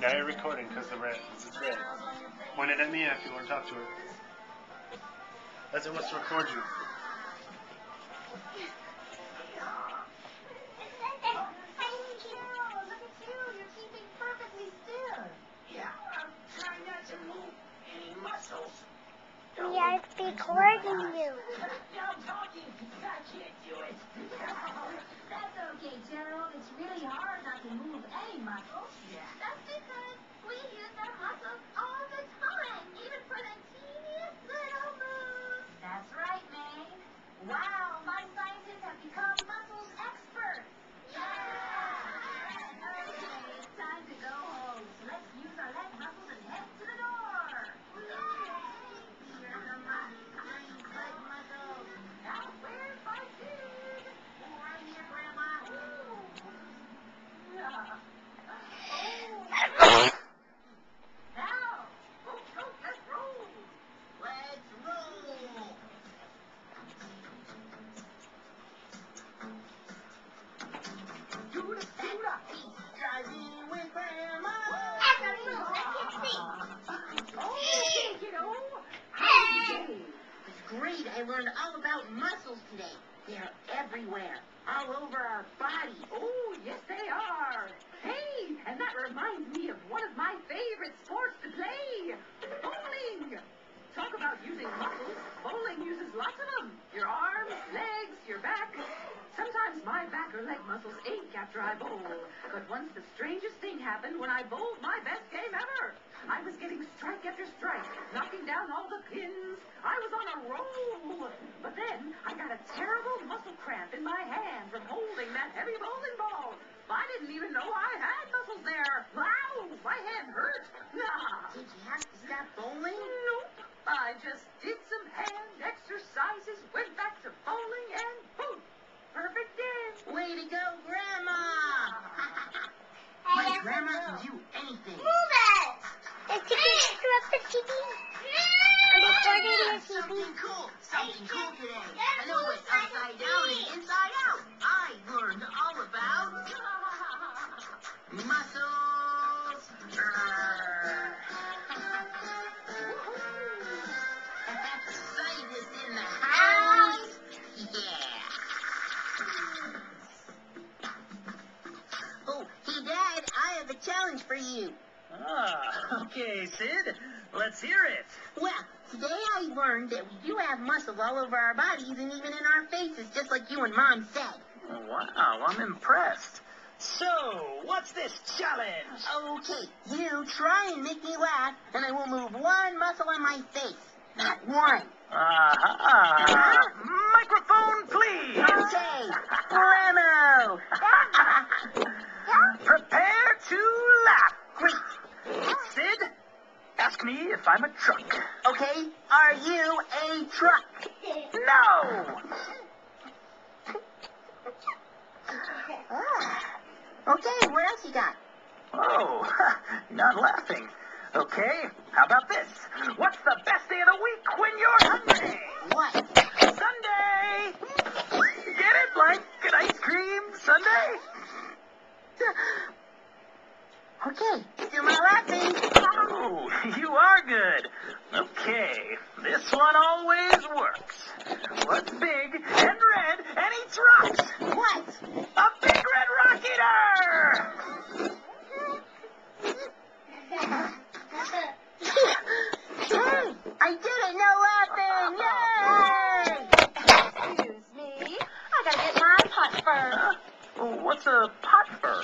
Got it recording because it's red. Point it at me if you want to talk to her. That's it wants to record you. Yeah, it's recording you. I'm talking. I can't do it. That's okay, Gerald. It's really hard not to move any muscles. Yeah. That's because we use our muscles all the time, even for the teeniest little moves. That's right, May. Wow, my scientists have become muscles experts. Yeah! Okay, it's time to go home. So let's use our leg muscles and head to the door. Here's the tiny leg muscles. Now where's my kid? Oh, right here, Grandma. Now, go, let's roll. Let's roll. Do the driving with Grandma. Oh, kiddo. How was your day? It was great. I learned all about muscles today. They're everywhere, all over our body. Oh, yes, they are. Hey, and that reminds me of one of my favorite sports to play, bowling. Talk about using muscles. Bowling uses lots of them. Your arms, legs, your back. Sometimes my back or leg muscles ache after I bowl. But once the strangest thing happened when I bowled my best game ever. I was getting strike after strike, knocking down all the pins. I was on a roll. But then I got a terrible muscle cramp in my hand from holding that heavy bowling ball. I didn't even know I had muscles there. Wow, my hand hurt. Did you have to stop bowling? Nope. I just did some hand exercises, went back to bowling, and boom, perfect game. Way to go, Grandma. My grandma can do anything. Move it! Is TV interrupt the TV? Are they recording your TV? Something cool today. I know it's upside down and inside out. I learned all about muscles. Scientists in the house. Yeah. Oh, hey, Dad, I have a challenge for you. Ah, okay, Sid. Let's hear it. Well, today I learned that we do have muscles all over our bodies and even in our faces, just like you and Mom said. Wow, I'm impressed. So, what's this challenge? Okay, you try and make me laugh, and I will move one muscle on my face. Not one. Microphone, please. Okay, Remo. Prepare to laugh. Great. Sid, ask me if I'm a truck. Okay, are you a truck? No. Okay, what else you got? Oh, you're not laughing. Okay, how about this? What's the best day of the week when you're hungry? What? Sunday! Get it? Like an ice cream sundae? Okay, still not laughing. Oh, you are good. Okay, this one always works. What's big and red and eats rocks? What? A big red rock eater! Hey, I did it, no laughing! Yay! Excuse me. I gotta get my pot first. What's a pot fur?